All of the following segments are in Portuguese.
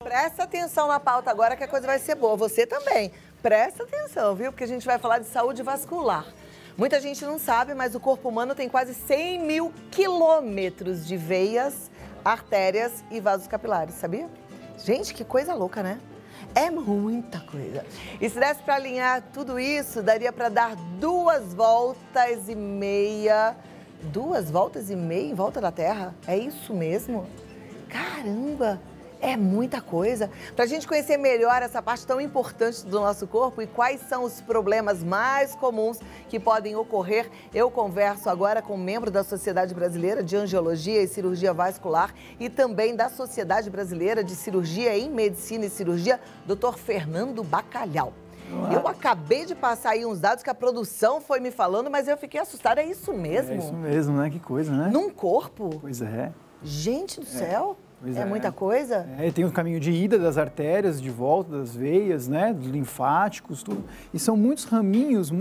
Presta atenção na pauta agora que a coisa vai ser boa. Você também. Presta atenção, viu? Porque a gente vai falar de saúde vascular. Muita gente não sabe, mas o corpo humano tem quase 100 mil quilômetros de veias, artérias e vasos capilares, sabia? Gente, que coisa louca, né? É muita coisa. E se desse para alinhar tudo isso, daria para dar 2 voltas e meia. 2 voltas e meia em volta da Terra? É isso mesmo? Caramba! É muita coisa. Para a gente conhecer melhor essa parte tão importante do nosso corpo e quais são os problemas mais comuns que podem ocorrer, eu converso agora com um membro da Sociedade Brasileira de Angiologia e Cirurgia Vascular e também da Sociedade Brasileira de Cirurgia em Medicina e Cirurgia, Dr. Fernando Bacalhau. Eu acabei de passar aí uns dados que a produção foi me falando, mas eu fiquei assustada. É isso mesmo? É isso mesmo, né? Que coisa, né? Num corpo? Pois é. Gente do céu! Pois é muita coisa? É, tem o caminho de ida das artérias, de volta das veias, né? Dos linfáticos, tudo. E são muitos raminhos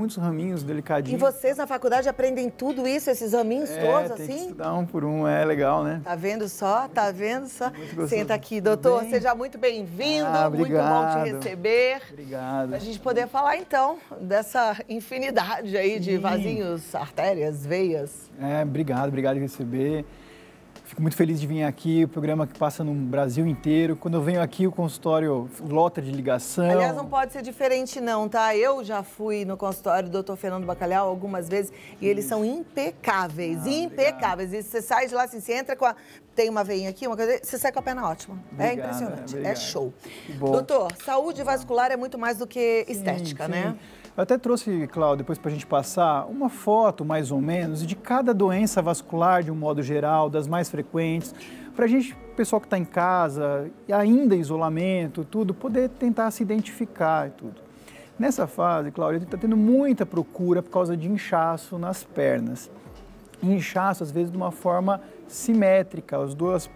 delicadinhos. E vocês na faculdade aprendem tudo isso, esses raminhos todos, tem assim? Que estudar um por um, é legal, né? Tá vendo só? Tá vendo só? Muito Senta aqui, doutor. bem? Seja muito bem-vindo. Obrigado. Muito bom te receber. Obrigado. Pra gente poder falar, então, dessa infinidade aí de vasinhos, artérias, veias. Obrigado de receber. Fico muito feliz de vir aqui, o programa que passa no Brasil inteiro. Quando eu venho aqui, o consultório lota de ligação. Aliás, não pode ser diferente não, tá? Eu já fui no consultório do Dr. Fernando Bacalhau algumas vezes e eles são impecáveis, impecáveis. E você sai de lá, assim, você entra com a... Tem uma veinha aqui, uma coisa... Você sai com a perna ótima. É impressionante, é show. Doutor, saúde vascular é muito mais do que estética, né? Eu até trouxe, Cláudio, depois para a gente passar, uma foto, mais ou menos, de cada doença vascular, de um modo geral, das mais frequentes, para a gente, pessoal que está em casa, e ainda em isolamento, tudo, poder tentar se identificar e tudo. Nessa fase, Cláudio, a gente está tendo muita procura por causa de inchaço nas pernas. E inchaço, às vezes, de uma forma simétrica, as duas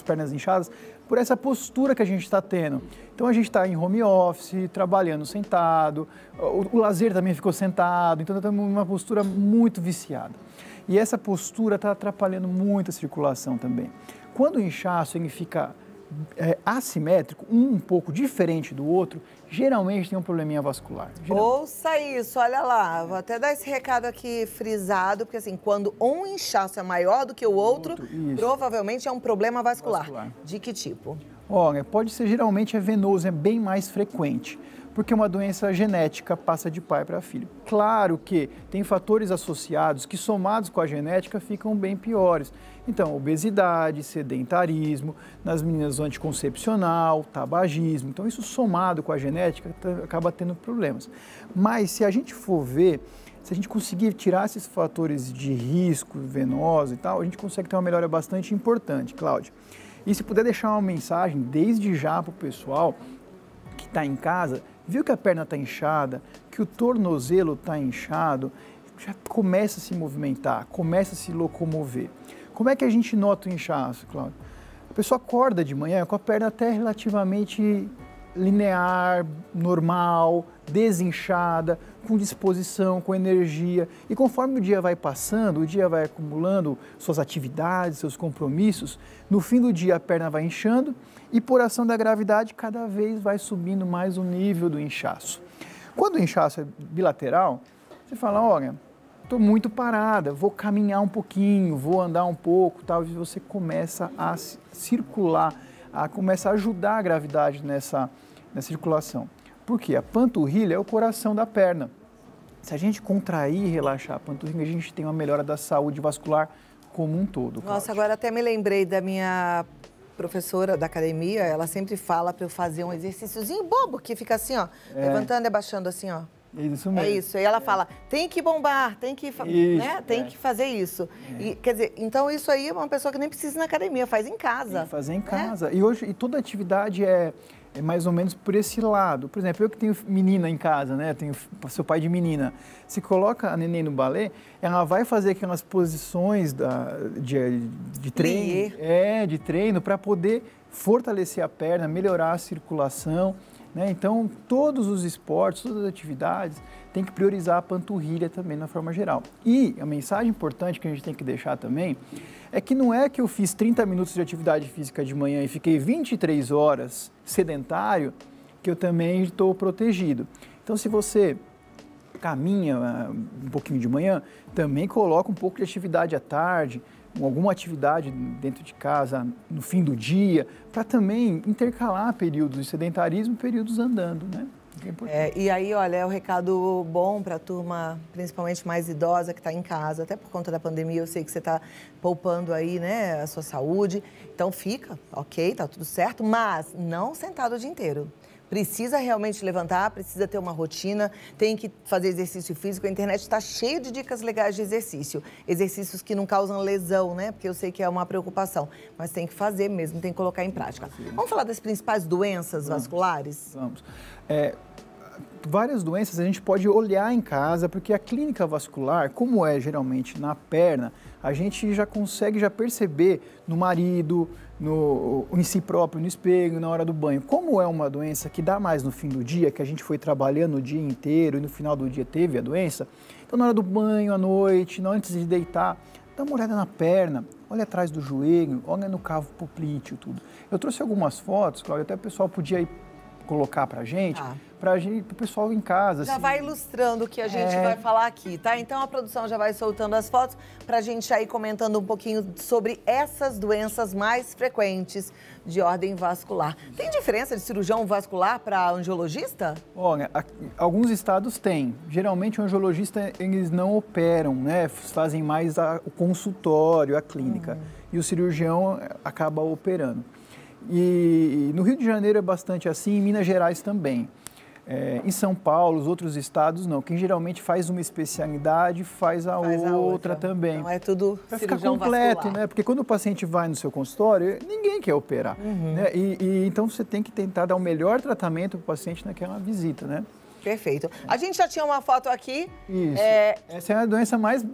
pernas inchadas, por essa postura que a gente está tendo. Então, a gente está em home office, trabalhando sentado, o lazer também ficou sentado, então estamos numa postura muito viciada. E essa postura está atrapalhando muito a circulação também. Quando o inchaço ele fica assimétrico, um pouco diferente do outro, geralmente tem um probleminha vascular. Ouça isso, olha lá, vou até dar esse recado aqui frisado, porque assim, quando um inchaço é maior do que o outro, provavelmente é um problema vascular. De que tipo? Olha, pode ser geralmente venoso, é bem mais frequente, porque uma doença genética passa de pai para filho. Claro que tem fatores associados que somados com a genética ficam bem piores. Então, obesidade, sedentarismo, nas meninas o anticoncepcional, tabagismo. Então, isso somado com a genética acaba tendo problemas. Mas se a gente for ver, se a gente conseguir tirar esses fatores de risco venoso e tal, a gente consegue ter uma melhora bastante importante, Cláudia. E se puder deixar uma mensagem desde já para o pessoal que está em casa, viu que a perna está inchada, que o tornozelo está inchado, já começa a se movimentar, começa a se locomover. Como é que a gente nota o inchaço, Cláudio? A pessoa acorda de manhã com a perna até relativamente linear, normal, desinchada, com disposição, com energia. E conforme o dia vai passando, o dia vai acumulando suas atividades, seus compromissos, no fim do dia a perna vai inchando e por ação da gravidade cada vez vai subindo mais o nível do inchaço. Quando o inchaço é bilateral, você fala, olha, estou muito parada, vou caminhar um pouquinho, vou andar um pouco, tal, e você começa a circular, começa a ajudar a gravidade nessa circulação. Por quê? A panturrilha é o coração da perna. Se a gente contrair e relaxar a panturrilha, a gente tem uma melhora da saúde vascular como um todo. Nossa, agora até me lembrei da minha professora da academia, ela sempre fala para eu fazer um exercíciozinho bobo, que fica assim, ó, levantando e abaixando assim, ó. Isso mesmo. É isso. E ela fala, tem que bombar, tem que, que fazer isso. E, quer dizer, então isso aí é uma pessoa que nem precisa ir na academia, faz em casa. Tem que fazer em casa. E hoje toda atividade é mais ou menos por esse lado. Por exemplo, eu que tenho menina em casa, né? Tenho seu pai de menina. Se coloca a neném no balé, ela vai fazer aquelas posições de treino, de treino para poder fortalecer a perna, melhorar a circulação. né? Então, todos os esportes, todas as atividades, tem que priorizar a panturrilha também, na forma geral. E a mensagem importante que a gente tem que deixar também é que não é que eu fiz 30 minutos de atividade física de manhã e fiquei 23 horas sedentário, que eu também estou protegido. Então, se você caminha um pouquinho de manhã, também coloca um pouco de atividade à tarde, alguma atividade dentro de casa no fim do dia, para também intercalar períodos de sedentarismo e períodos andando, né? E aí, olha, é um recado bom para a turma, principalmente mais idosa, que está em casa, até por conta da pandemia, eu sei que você está poupando aí, né, a sua saúde, então fica, ok, tá tudo certo, mas não sentado o dia inteiro. Precisa realmente levantar, precisa ter uma rotina, tem que fazer exercício físico. A internet está cheia de dicas legais de exercício. Exercícios que não causam lesão, né? Porque eu sei que é uma preocupação. Mas tem que fazer mesmo, tem que colocar em prática. Vamos falar das principais doenças vasculares? Vamos. Várias doenças a gente pode olhar em casa, porque a clínica vascular, como é geralmente na perna, a gente já consegue perceber no marido, em si próprio, no espelho, na hora do banho. Como é uma doença que dá mais no fim do dia, que a gente foi trabalhando o dia inteiro e no final do dia teve a doença, então na hora do banho, à noite, antes de deitar, dá uma olhada na perna, olha atrás do joelho, olha no cavo poplíteo, tudo. Eu trouxe algumas fotos, Cláudia, até o pessoal podia ir colocar pra gente, pro pessoal em casa. Já vai ilustrando o que a gente vai falar aqui, tá? Então a produção já vai soltando as fotos pra gente aí comentando um pouquinho sobre essas doenças mais frequentes de ordem vascular. Tem diferença de cirurgião vascular para angiologista? Olha, alguns estados têm. Geralmente o angiologista, eles não operam, né? Fazem mais o consultório, a clínica. E o cirurgião acaba operando. E no Rio de Janeiro é bastante assim, em Minas Gerais também. Em São Paulo, os outros estados não. Quem geralmente faz uma especialidade faz a outra também. Não é tudo para ficar completo, vascular, né? Porque quando o paciente vai no seu consultório, ninguém quer operar, né? Então você tem que tentar dar o melhor tratamento para o paciente naquela visita, né? Perfeito. A gente já tinha uma foto aqui. Isso. Essa é a doença mais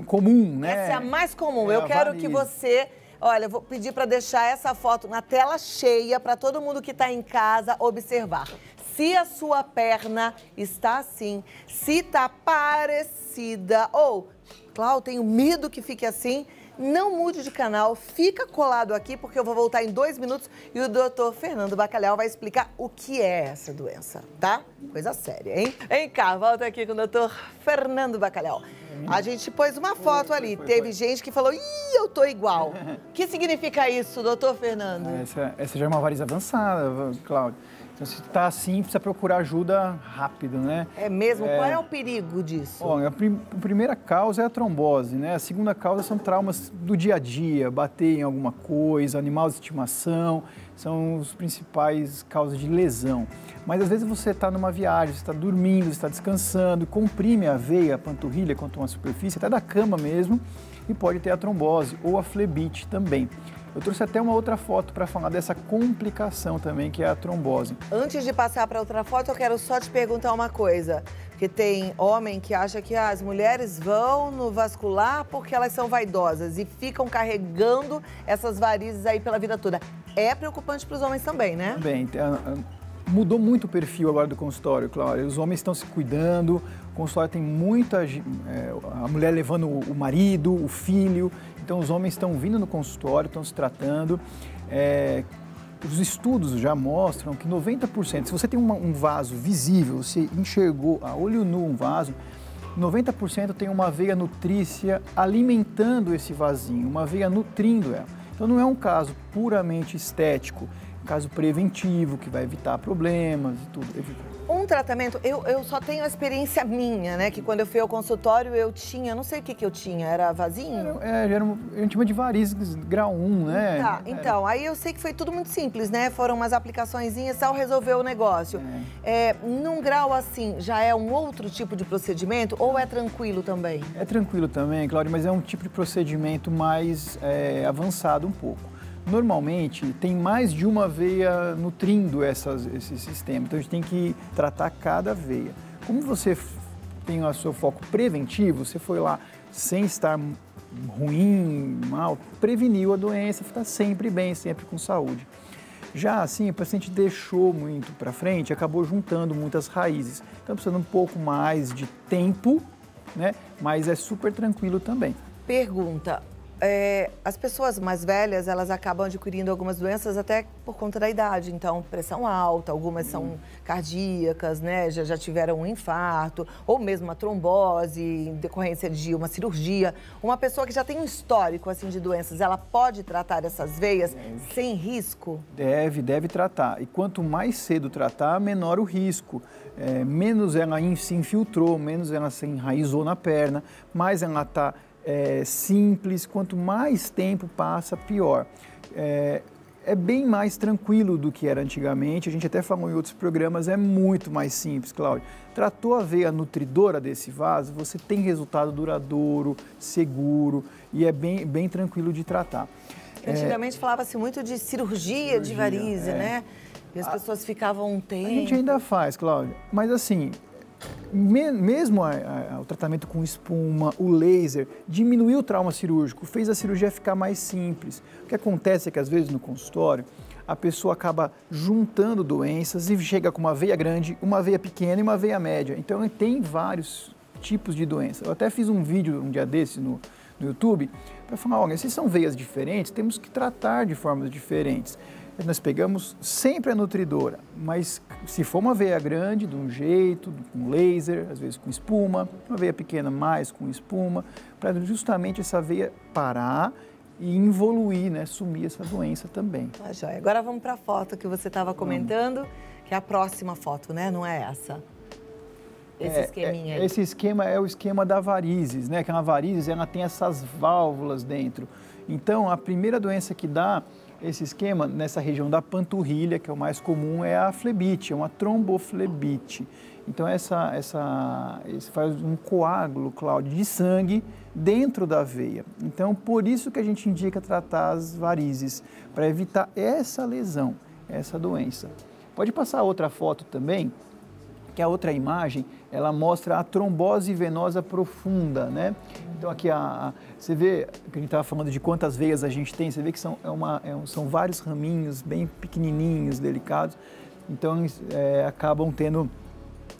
comum, né? Essa é a mais comum. Eu quero que você... Olha, eu vou pedir para deixar essa foto na tela cheia para todo mundo que está em casa observar. Se a sua perna está assim, se está parecida ou, Cláudia, tenho medo que fique assim, não mude de canal, fica colado aqui porque eu vou voltar em 2 minutos e o doutor Fernando Bacalhau vai explicar o que é essa doença, tá? Coisa séria, hein? Vem cá, volta aqui com o doutor Fernando Bacalhau. A gente pôs uma foto ali, teve gente que falou, ih, eu tô igual. O que significa isso, doutor Fernando? Essa já é uma variz avançada, Cláudia. Então, se está assim, precisa procurar ajuda rápido, né? É mesmo? Qual é o perigo disso? Olha, a primeira causa é a trombose, né? A segunda causa são traumas do dia a dia, bater em alguma coisa, animal de estimação, são os principais causas de lesão. Mas às vezes você está numa viagem, você está dormindo, você está descansando, comprime a veia, a panturrilha contra uma superfície, até da cama mesmo, e pode ter a trombose ou a flebite também. Eu trouxe até uma outra foto para falar dessa complicação também, que é a trombose. Antes de passar para outra foto, eu quero só te perguntar uma coisa. Porque tem homem que acha que as mulheres vão no vascular porque elas são vaidosas e ficam carregando essas varizes aí pela vida toda. É preocupante para os homens também, né? Também. Mudou muito o perfil agora do consultório, Cláudia. Os homens estão se cuidando, o consultório tem muita... a mulher levando o marido, o filho. Então, os homens estão vindo no consultório, estão se tratando. Os estudos já mostram que 90%, se você tem um vaso visível, você enxergou a olho nu um vaso, 90% tem uma veia nutrícia alimentando esse vasinho, uma veia nutrindo ela. Então, não é um caso puramente estético, é um caso preventivo, que vai evitar problemas e tudo. Um tratamento, eu só tenho a experiência minha, né? Que quando eu fui ao consultório, eu tinha, não sei o que eu tinha, era vasinho? A gente chama de varizes grau 1, né? Tá, então, aí eu sei que foi tudo muito simples, né? Foram umas aplicaçõezinhas, só resolveu o negócio. Num grau assim, já é um outro tipo de procedimento ou é tranquilo também? É tranquilo também, Cláudia, mas é um tipo de procedimento mais avançado um pouco. Normalmente, tem mais de uma veia nutrindo esse sistema, então a gente tem que tratar cada veia. Como você tem o seu foco preventivo, você foi lá sem estar ruim, mal, preveniu a doença, está sempre bem, sempre com saúde. Já assim, o paciente deixou muito para frente, acabou juntando muitas raízes. Então, precisando um pouco mais de tempo, né? Mas é super tranquilo também. Pergunta, as pessoas mais velhas, elas acabam adquirindo algumas doenças até por conta da idade. Então, pressão alta, algumas são cardíacas, né? Já tiveram um infarto, ou mesmo uma trombose em decorrência de uma cirurgia. Uma pessoa que já tem um histórico, assim, de doenças, ela pode tratar essas veias sem risco? Deve tratar. E quanto mais cedo tratar, menor o risco. Menos ela se infiltrou, menos ela se enraizou na perna, mais ela está simples. Quanto mais tempo passa, pior. É bem mais tranquilo do que era antigamente. A gente até falou em outros programas, é muito mais simples, Cláudia. Tratou a veia nutridora desse vaso, você tem resultado duradouro, seguro e é bem tranquilo de tratar. Antigamente falava-se muito de cirurgia de varize, né? E as pessoas ficavam um tempo... A gente ainda faz, Cláudia, mas assim, mesmo o tratamento com espuma, o laser, diminuiu o trauma cirúrgico, fez a cirurgia ficar mais simples. O que acontece é que às vezes no consultório, a pessoa acaba juntando doenças e chega com uma veia grande, uma veia pequena e uma veia média. Então tem vários tipos de doença. Eu até fiz um vídeo um dia desses no YouTube para falar, olha, se são veias diferentes, temos que tratar de formas diferentes. Nós pegamos sempre a nutridora, mas se for uma veia grande, de um jeito, com laser, às vezes com espuma, uma veia pequena mais com espuma, para justamente essa veia parar e evoluir, né, sumir essa doença também. Tá joia. Agora vamos para a foto que você estava comentando, que é a próxima foto, né? Não é essa? Esse esqueminha aí. Esse esquema é o esquema da varizes, né? Que a varizes, ela tem essas válvulas dentro. Então, a primeira doença que dá esse esquema nessa região da panturrilha, que é o mais comum, é a flebite, é uma tromboflebite. Então, esse faz um coágulo, Cláudio, de sangue dentro da veia. Então, por isso que a gente indica tratar as varizes, para evitar essa lesão, essa doença. Pode passar outra foto também, que a outra imagem, ela mostra a trombose venosa profunda, né? Então aqui você vê, que a gente estava falando de quantas veias a gente tem, você vê que são vários raminhos bem pequenininhos, delicados, então acabam tendo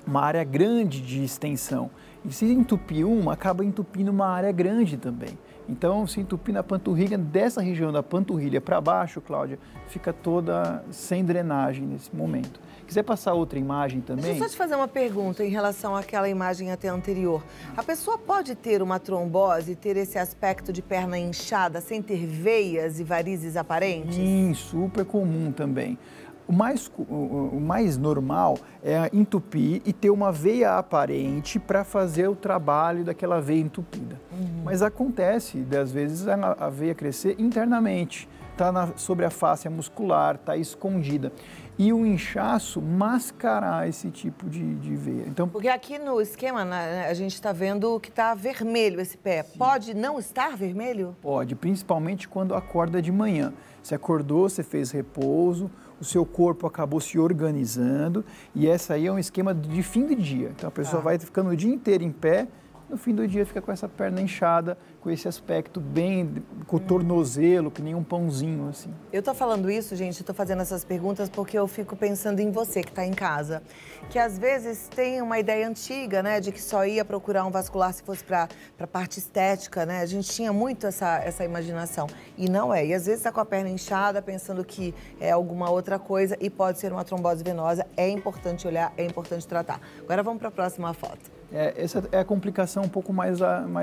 uma área grande de extensão. E se entupir acaba entupindo uma área grande também. Então, se entupir na panturrilha, dessa região da panturrilha para baixo, Cláudia, fica toda sem drenagem nesse momento. Quiser passar outra imagem também? Deixa eu só te fazer uma pergunta em relação àquela imagem até anterior. A pessoa pode ter uma trombose, ter esse aspecto de perna inchada, sem ter veias e varizes aparentes? Sim, super comum também. O mais normal é entupir e ter uma veia aparente para fazer o trabalho daquela veia entupida. Mas acontece, às vezes, a veia crescer internamente, está sobre a face muscular, está escondida. E o inchaço mascarar esse tipo de veia. Então, porque aqui no esquema, a gente está vendo que está vermelho esse pé. Sim. Pode não estar vermelho? Pode, principalmente quando acorda de manhã. Você acordou, você fez repouso, o seu corpo acabou se organizando e essa aí é um esquema de fim de dia. Então a pessoa vai ficando o dia inteiro em pé, no fim do dia fica com essa perna inchada, com esse aspecto bem, com o tornozelo, que nem um pãozinho, assim. Eu tô falando isso, gente, tô fazendo essas perguntas porque eu fico pensando em você que tá em casa, que às vezes tem uma ideia antiga, né, de que só ia procurar um vascular se fosse pra parte estética, né, a gente tinha muito essa imaginação, e não é, e às vezes tá com a perna inchada, pensando que é alguma outra coisa e pode ser uma trombose venosa, é importante olhar, é importante tratar. Agora vamos para a próxima foto. Essa é a complicação um pouco mais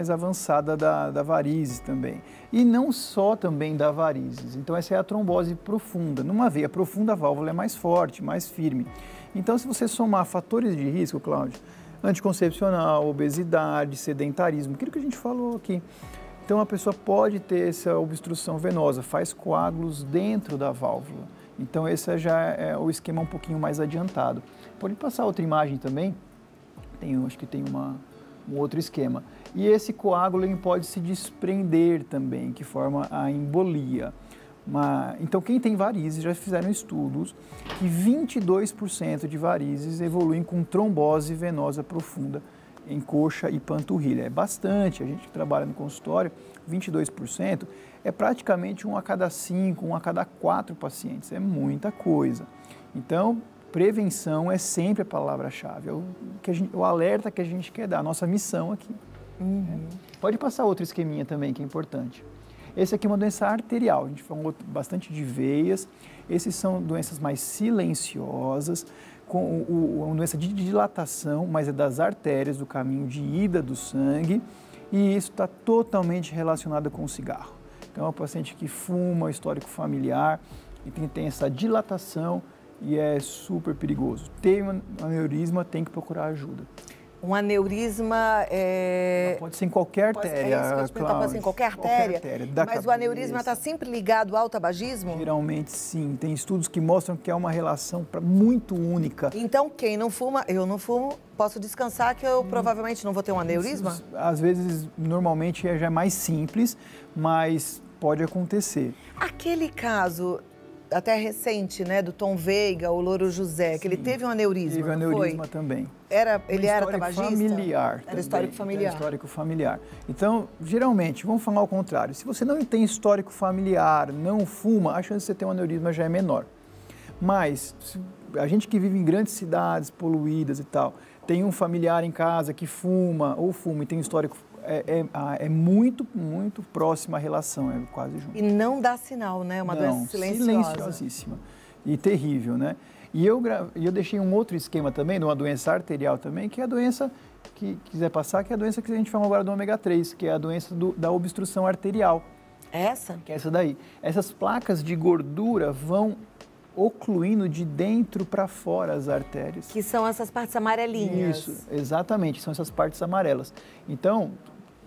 avançada da varizes também. E não só também da varizes. Então, essa é a trombose profunda. Numa veia profunda, a válvula é mais forte, mais firme. Então, se você somar fatores de risco, Cláudio, anticoncepcional, obesidade, sedentarismo, aquilo que a gente falou aqui. Então, a pessoa pode ter essa obstrução venosa, faz coágulos dentro da válvula. Então, esse já é o esquema um pouquinho mais adiantado. Pode passar outra imagem também. Acho que tem um outro esquema. E esse coágulo ele pode se desprender também, que forma a embolia. Então, quem tem varizes, já fizeram estudos que 22% de varizes evoluem com trombose venosa profunda em coxa e panturrilha. É bastante, a gente que trabalha no consultório, 22%, é praticamente 1 a cada 5, 1 a cada 4 pacientes, é muita coisa. Então, prevenção é sempre a palavra-chave, é o alerta que a gente quer dar, a nossa missão aqui. Pode passar outro esqueminha também, que é importante. Esse aqui é uma doença arterial, a gente falou bastante de veias, esses são doenças mais silenciosas, uma doença de dilatação, mas é das artérias, do caminho de ida do sangue, e isso está totalmente relacionado com o cigarro. Então, é um paciente que fuma, histórico familiar, e tem essa dilatação e é super perigoso. Tem um aneurisma, tem que procurar ajuda. Um aneurisma pode ser em qualquer artéria. Pode ser em qualquer artéria. Mas cabeça. O aneurisma está sempre ligado ao tabagismo? Geralmente sim. Tem estudos que mostram que é uma relação muito única. Então, quem não fuma, eu não fumo, posso descansar que eu provavelmente não vou ter um aneurisma? Às vezes, normalmente já é mais simples, mas pode acontecer. Aquele caso até recente, né, do Tom Veiga, o Louro José, que ele teve um aneurisma, teve aneurisma também. Ele era tabagista? Familiar. Era histórico familiar. Era histórico familiar. Então, geralmente, vamos falar ao contrário. Se você não tem histórico familiar, não fuma, a chance de você ter um aneurisma já é menor. Mas, a gente que vive em grandes cidades poluídas e tal, tem um familiar em casa que fuma e tem histórico, é muito, muito próxima a relação, é quase junto. E não dá sinal, né? Uma doença silenciosa. Silenciosíssima e terrível, né? E eu deixei um outro esquema também, de uma doença arterial também, que é a doença que quiser passar, que é a doença que a gente fala agora do ômega 3, que é a doença da obstrução arterial. Essa? Que é essa daí. Essas placas de gordura vão ocluindo de dentro para fora as artérias. Que são essas partes amarelinhas. Isso, exatamente, são essas partes amarelas. Então,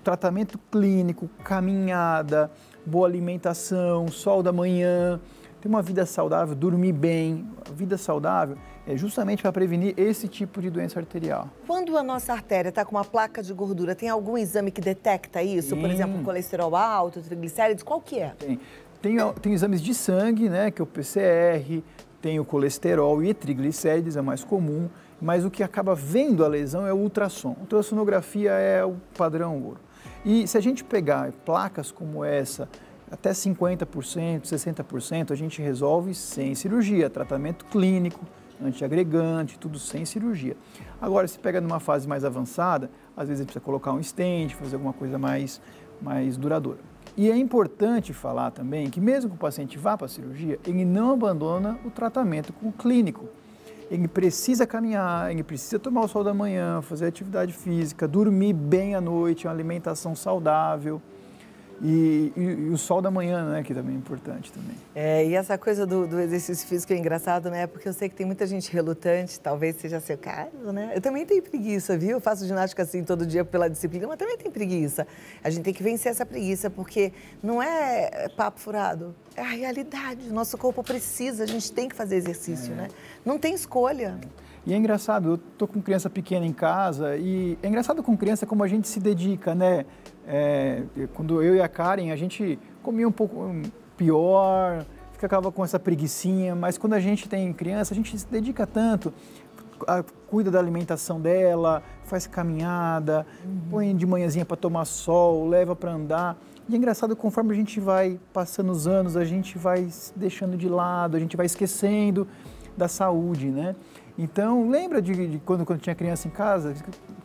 tratamento clínico, caminhada, boa alimentação, sol da manhã, ter uma vida saudável, dormir bem. A vida saudável é justamente para prevenir esse tipo de doença arterial. Quando a nossa artéria está com uma placa de gordura, tem algum exame que detecta isso? Por exemplo, colesterol alto, triglicéridos, qual que é? Tem exames de sangue, né, que é o PCR, tem o colesterol e triglicérides, é o mais comum, mas o que acaba vendo a lesão é o ultrassom. A ultrassonografia é o padrão ouro. E se a gente pegar placas como essa, até 50%, 60%, a gente resolve sem cirurgia, tratamento clínico, antiagregante, tudo sem cirurgia. Agora, se pega numa fase mais avançada, às vezes precisa colocar um stent, fazer alguma coisa mais duradoura. E é importante falar também que mesmo que o paciente vá para a cirurgia, ele não abandona o tratamento com o clínico. Ele precisa caminhar, ele precisa tomar o sol da manhã, fazer atividade física, dormir bem à noite, uma alimentação saudável. E o sol da manhã, né, que também é importante também. E essa coisa do exercício físico é engraçado, né? Porque eu sei que tem muita gente relutante, talvez seja seu caso, né? Eu também tenho preguiça, viu? Eu faço ginástica assim todo dia pela disciplina, mas também tenho preguiça. A gente tem que vencer essa preguiça, porque não é papo furado, é a realidade. O nosso corpo precisa, a gente tem que fazer exercício, né? Não tem escolha. E é engraçado, eu tô com criança pequena em casa e é engraçado com criança como a gente se dedica, né? Quando eu e a Karen, a gente comia um pouco pior, ficava com essa preguicinha, mas quando a gente tem criança, a gente se dedica tanto, cuida da alimentação dela, faz caminhada, põe de manhãzinha para tomar sol, leva para andar. E é engraçado, conforme a gente vai passando os anos, a gente vai se deixando de lado, a gente vai esquecendo da saúde, né? Então, lembra de quando tinha criança em casa,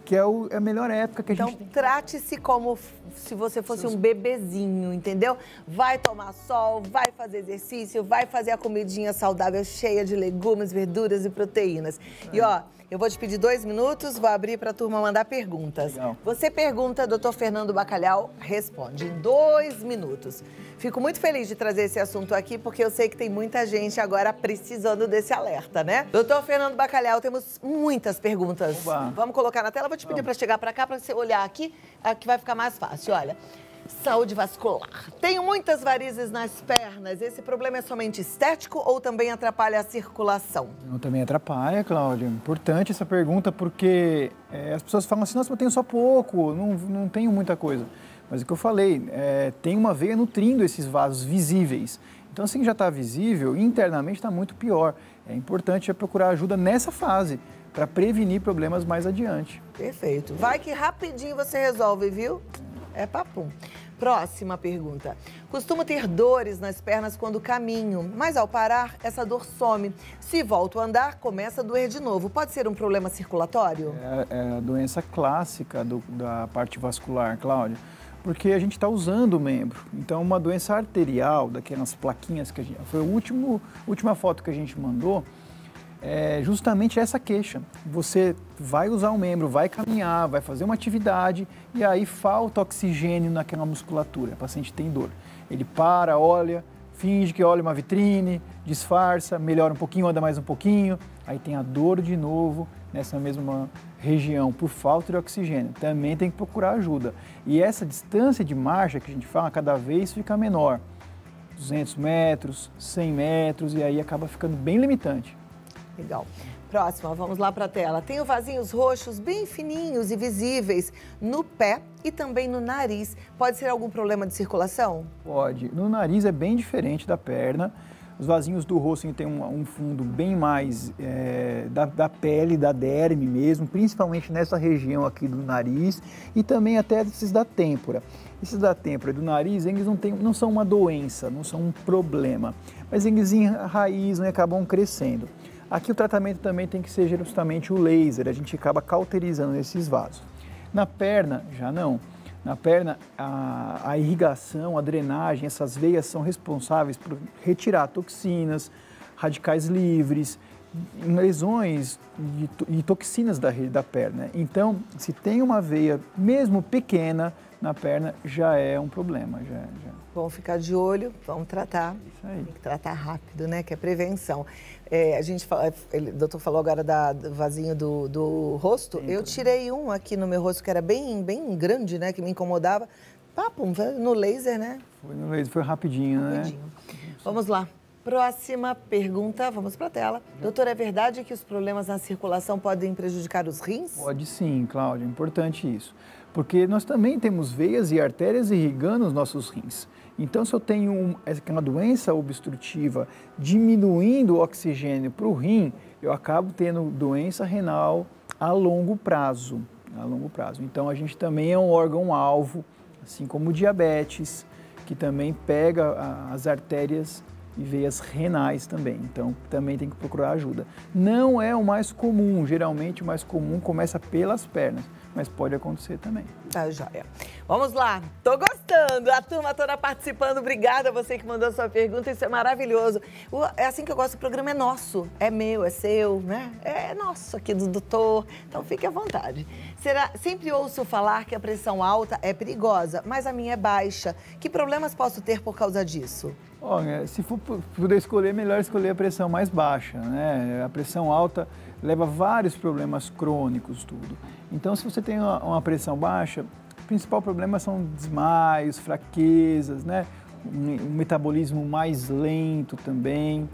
que é a melhor época que a gente tem. Então, trate-se como se você fosse um bebezinho, entendeu? Vai tomar sol, vai fazer exercício, vai fazer a comidinha saudável, cheia de legumes, verduras e proteínas. E, ó, eu vou te pedir 2 minutos, vou abrir para a turma mandar perguntas. Legal. Você pergunta, doutor Fernando Bacalhau responde em 2 minutos. Fico muito feliz de trazer esse assunto aqui, porque eu sei que tem muita gente agora precisando desse alerta, né? Doutor Fernando Bacalhau, temos muitas perguntas. Oba. Vamos colocar na tela? Vou te pedir para chegar para cá, para você olhar aqui, que vai ficar mais fácil. Olha, saúde vascular. Tenho muitas varizes nas pernas. Esse problema é somente estético ou também atrapalha a circulação? Não, também atrapalha, Cláudia. Importante essa pergunta, porque as pessoas falam assim, nossa, eu tenho só pouco, não tenho muita coisa. Mas o que eu falei, tem uma veia nutrindo esses vasos visíveis. Então, assim que já está visível, internamente está muito pior. É importante procurar ajuda nessa fase, para prevenir problemas mais adiante. Perfeito. Vai que rapidinho você resolve, viu? É papum. Próxima pergunta. Costumo ter dores nas pernas quando caminho, mas ao parar, essa dor some. Se volto a andar, começa a doer de novo. Pode ser um problema circulatório? É a doença clássica da parte vascular, Cláudia, porque a gente está usando o membro. Então, uma doença arterial, daquelas plaquinhas que a gente... Foi a última foto que a gente mandou, é justamente essa queixa. Você vai usar o membro, vai caminhar, vai fazer uma atividade e aí falta oxigênio naquela musculatura. O paciente tem dor. Ele para, olha, finge que olha uma vitrine, disfarça, melhora um pouquinho, anda mais um pouquinho, aí tem a dor de novo nessa mesma região por falta de oxigênio. Também tem que procurar ajuda. E essa distância de marcha que a gente fala cada vez fica menor. 200 metros, 100 metros e aí acaba ficando bem limitante. Legal. Próxima, vamos lá para a tela. Tenho vasinhos roxos bem fininhos e visíveis no pé e também no nariz. Pode ser algum problema de circulação? Pode. No nariz é bem diferente da perna. Os vasinhos do rosto têm um fundo bem mais da pele, da derme mesmo, principalmente nessa região aqui do nariz e também até esses da têmpora. Esses da têmpora e do nariz, eles não são uma doença, não são um problema, mas eles enraizam e acabam crescendo. Aqui o tratamento também tem que ser justamente o laser, a gente acaba cauterizando esses vasos. Na perna, já não. Na perna, a irrigação, a drenagem, essas veias são responsáveis por retirar toxinas, radicais livres, lesões e toxinas da perna. Então, se tem uma veia, mesmo pequena, na perna, já é um problema. Vamos ficar de olho, vamos tratar. Isso aí. Tem que tratar rápido, né? Que é prevenção. O doutor falou agora do vasinho do rosto. Eu tirei um aqui no meu rosto que era bem grande, né? Que me incomodava. Papum, no laser, né? Foi no laser, foi rapidinho, né? Vamos lá. Próxima pergunta, vamos para a tela. Doutor, é verdade que os problemas na circulação podem prejudicar os rins? Pode sim, Cláudia, é importante isso. Porque nós também temos veias e artérias irrigando os nossos rins. Então, se eu tenho uma doença obstrutiva diminuindo o oxigênio para o rim, eu acabo tendo doença renal a longo prazo. Então, a gente também é um órgão-alvo, assim como o diabetes, que também pega as artérias e veias renais também. Então, também tem que procurar ajuda. Não é o mais comum, geralmente o mais comum começa pelas pernas, mas pode acontecer também. Tá, joia. Vamos lá, tô gostando, a turma toda participando, obrigada a você que mandou a sua pergunta, isso é maravilhoso. É assim que eu gosto, o programa é nosso, é meu, é seu, né? É nosso aqui do doutor, então fique à vontade. Sempre ouço falar que a pressão alta é perigosa, mas a minha é baixa. Que problemas posso ter por causa disso? Olha, se for poder escolher, melhor escolher a pressão mais baixa, né? A pressão alta leva a vários problemas crônicos, tudo. Então, se você tem uma pressão baixa, o principal problema são desmaios, fraquezas, né? Um metabolismo mais lento também.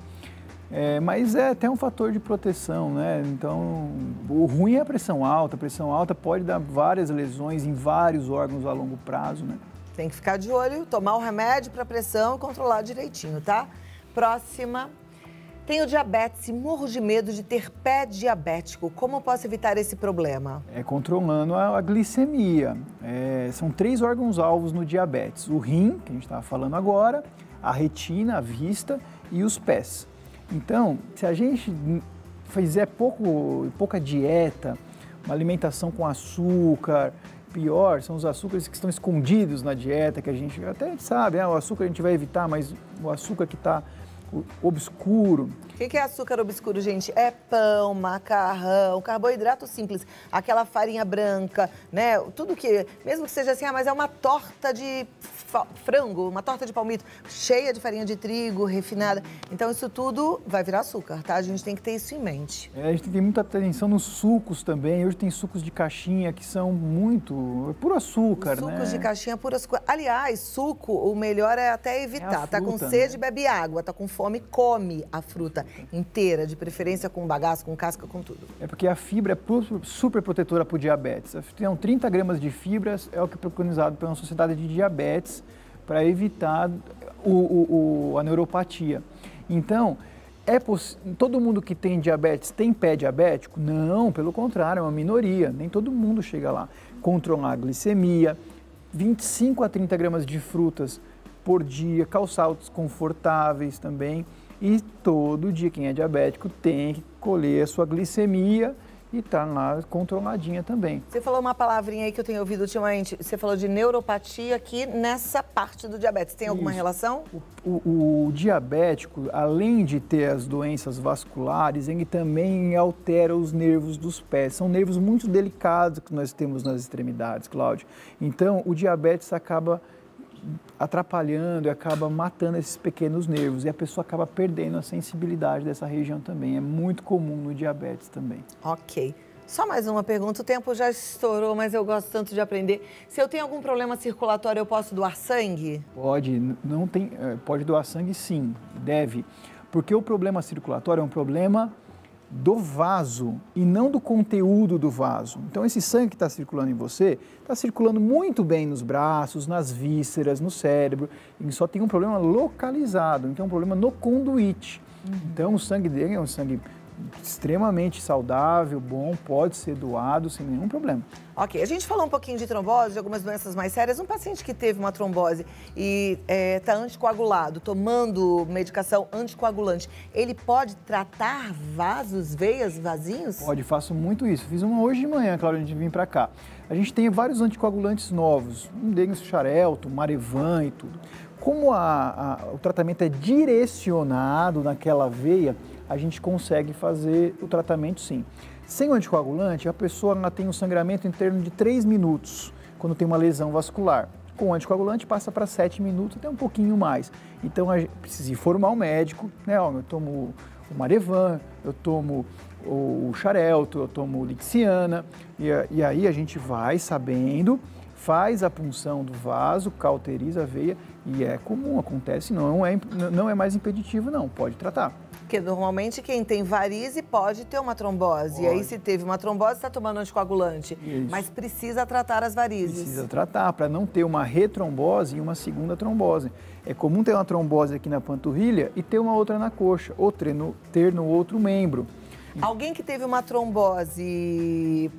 Mas é até um fator de proteção, né? Então, o ruim é a pressão alta. A pressão alta pode dar várias lesões em vários órgãos a longo prazo, né? Tem que ficar de olho, tomar o remédio para pressão e controlar direitinho, tá? Próxima. Tenho diabetes e morro de medo de ter pé diabético. Como posso evitar esse problema? Controlando a glicemia. São 3 órgãos-alvos no diabetes. O rim, que a gente estava falando agora, a retina, a vista e os pés. Então, se a gente fizer pouca dieta, uma alimentação com açúcar, pior são os açúcares que estão escondidos na dieta, que a gente até sabe, o açúcar a gente vai evitar, mas o açúcar que está obscuro. O que é açúcar obscuro, gente? É pão, macarrão, carboidrato simples, aquela farinha branca, né? Tudo que, mesmo que seja assim, mas é uma torta de frango, uma torta de palmito, cheia de farinha de trigo, refinada. Então, isso tudo vai virar açúcar, tá? A gente tem que ter isso em mente. A gente tem que ter muita atenção nos sucos também. Hoje tem sucos de caixinha que são puro açúcar, né? Sucos de caixinha, puro açúcar. Aliás, suco, o melhor é até evitar. Tá com sede, bebe água. Tá com fome, come a fruta inteira, de preferência com bagaço, com casca, com tudo. É porque a fibra é super protetora para o diabetes. Então, 30 gramas de fibras é o que é preconizado pela Sociedade de Diabetes para evitar a neuropatia. Então, todo mundo que tem diabetes tem pé diabético? Não, pelo contrário, é uma minoria, nem todo mundo chega lá. Controlar a glicemia, 25 a 30 gramas de frutas por dia, calçados confortáveis também. E todo dia quem é diabético tem que colher a sua glicemia e tá lá controladinha também. Você falou uma palavrinha aí que eu tenho ouvido ultimamente, você falou de neuropatia aqui nessa parte do diabetes. Tem alguma relação? O diabético, além de ter as doenças vasculares, ele também altera os nervos dos pés. São nervos muito delicados que nós temos nas extremidades, Cláudia. Então, o diabetes acaba atrapalhando e acaba matando esses pequenos nervos e a pessoa acaba perdendo a sensibilidade dessa região também. É muito comum no diabetes também. Ok. Só mais uma pergunta, o tempo já estourou, mas eu gosto tanto de aprender. Se eu tenho algum problema circulatório, eu posso doar sangue? Pode doar sangue sim, deve, porque o problema circulatório é um problema do vaso e não do conteúdo do vaso. Então esse sangue que está circulando em você, está circulando muito bem nos braços, nas vísceras, no cérebro, e só tem um problema localizado, então é um problema no conduíte. Então o sangue dele é um sangue extremamente saudável, bom, pode ser doado sem nenhum problema. Ok, a gente falou um pouquinho de trombose, de algumas doenças mais sérias. Um paciente que teve uma trombose e está anticoagulado, tomando medicação anticoagulante, ele pode tratar vasos, veias, vasinhos? Pode, faço muito isso. Fiz uma hoje de manhã, claro, antes de vir para cá. A gente tem vários anticoagulantes novos, um deles Xarelto, Marevan e tudo. Como o tratamento é direcionado naquela veia, a gente consegue fazer o tratamento sim. Sem o anticoagulante, a pessoa tem um sangramento em torno de 3 minutos, quando tem uma lesão vascular. Com o anticoagulante passa para 7 minutos, até um pouquinho mais. Então a gente precisa informar o médico, né? Eu tomo o Marevan, eu tomo o Xarelto, eu tomo Lixiana, e aí a gente vai sabendo, faz a punção do vaso, cauteriza a veia, e é comum, acontece, não é mais impeditivo não, pode tratar. Porque normalmente quem tem varize pode ter uma trombose. Pode. E aí se teve uma trombose, está tomando anticoagulante. Isso. Mas precisa tratar as varizes. Precisa tratar para não ter uma retrombose e uma segunda trombose. É comum ter uma trombose aqui na panturrilha e ter uma outra na coxa, ou ter no outro membro. Alguém que teve uma trombose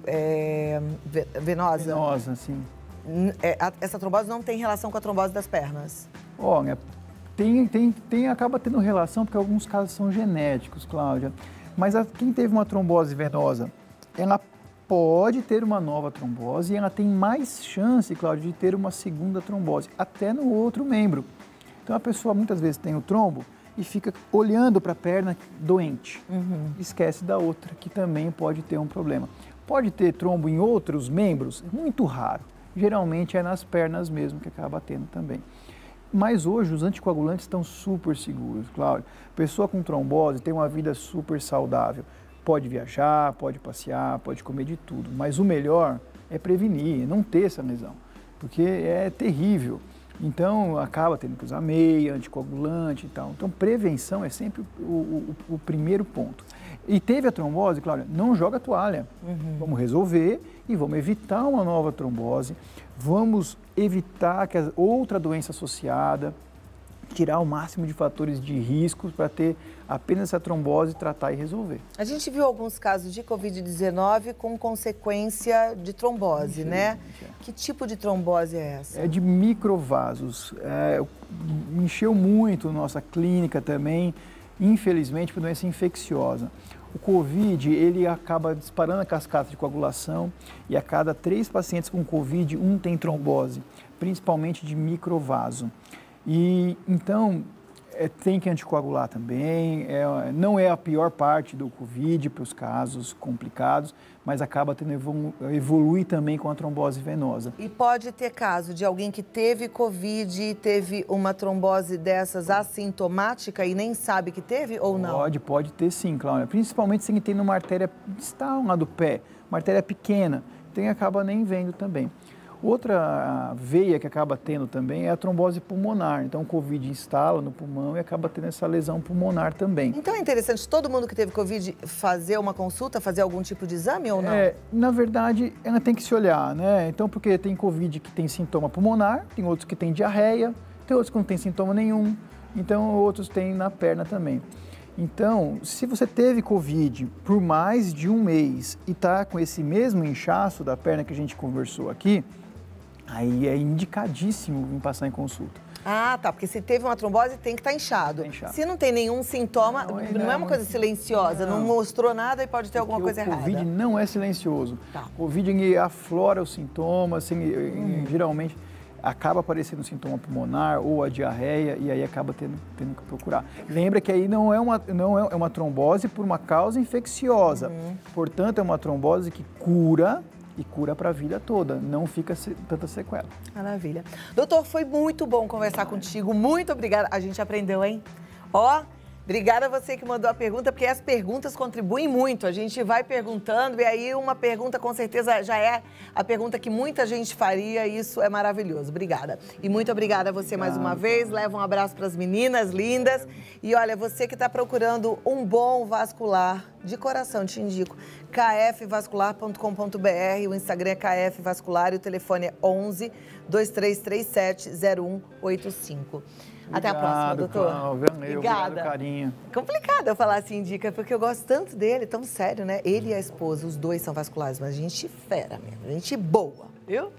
venosa? Venosa, sim. Essa trombose não tem relação com a trombose das pernas? Olha, acaba tendo relação porque alguns casos são genéticos, Cláudia. Mas quem teve uma trombose venosa, ela pode ter uma nova trombose e ela tem mais chance, Cláudia, de ter uma segunda trombose, até no outro membro. Então a pessoa muitas vezes tem o trombo e fica olhando para a perna doente. Esquece da outra, que também pode ter um problema. Pode ter trombo em outros membros? Muito raro. Geralmente é nas pernas mesmo que acaba tendo também. Mas hoje os anticoagulantes estão super seguros, Cláudio. Pessoa com trombose tem uma vida super saudável. Pode viajar, pode passear, pode comer de tudo. Mas o melhor é prevenir, não ter essa lesão, porque é terrível. Então acaba tendo que usar meia, anticoagulante e tal. Então prevenção é sempre o primeiro ponto. E teve a trombose, Cláudia, não joga a toalha. Vamos resolver e vamos evitar uma nova trombose. Vamos evitar que outra doença associada, tirar o máximo de fatores de risco para ter apenas essa trombose, tratar e resolver. A gente viu alguns casos de Covid-19 com consequência de trombose, né? Que tipo de trombose é essa? É de microvasos. Encheu muito nossa clínica também, infelizmente, por doença infecciosa. O Covid, ele acaba disparando a cascata de coagulação e a cada 3 pacientes com Covid, 1 tem trombose, principalmente de microvaso. E então tem que anticoagular também, não é a pior parte do Covid para os casos complicados, mas acaba tendo evolui também com a trombose venosa. E pode ter caso de alguém que teve Covid e teve uma trombose dessas assintomática e nem sabe que teve ou não? Pode ter sim, Cláudia, principalmente se tem numa artéria distal lá do pé, uma artéria pequena, então acaba nem vendo também. Outra veia que acaba tendo também é a trombose pulmonar. Então, o Covid instala no pulmão e acaba tendo essa lesão pulmonar também. Então, é interessante todo mundo que teve Covid fazer uma consulta, fazer algum tipo de exame ou não? Na verdade, ela tem que se olhar, né? Então, porque tem Covid que tem sintoma pulmonar, tem outros que tem diarreia, Tem outros que não tem sintoma nenhum, então outros têm na perna também. Então, se você teve Covid por mais de um mês e está com esse mesmo inchaço da perna que a gente conversou aqui, aí é indicadíssimo em passar em consulta. Ah, tá, porque se teve uma trombose tem que estar inchado. Se não tem nenhum sintoma, não é uma coisa silenciosa, não mostrou nada e pode ter alguma coisa errada. O Covid não é silencioso. Tá. O Covid aflora os sintomas, geralmente acaba aparecendo sintoma pulmonar ou a diarreia e aí acaba tendo que procurar. Lembra que aí não é uma trombose por uma causa infecciosa. Portanto, é uma trombose que cura e cura para a vida toda, não fica tanta sequela. Maravilha. Doutor, foi muito bom conversar contigo, muito obrigada. A gente aprendeu, hein? Ó, obrigada a você que mandou a pergunta, porque as perguntas contribuem muito. A gente vai perguntando e aí uma pergunta com certeza já é a pergunta que muita gente faria e isso é maravilhoso. Obrigada. E muito obrigada a você mais uma vez. Leva um abraço para as meninas lindas. E olha, você que está procurando um bom vascular, de coração te indico, kfvascular.com.br, o Instagram é kfvascular e o telefone é 11 2337 0185. Até a próxima, doutor. Cláudia, obrigado, carinho. Complicado eu falar assim, indica, porque eu gosto tanto dele, tão sério, né? Ele e a esposa, os dois são vasculares, mas gente fera mesmo, gente boa, viu?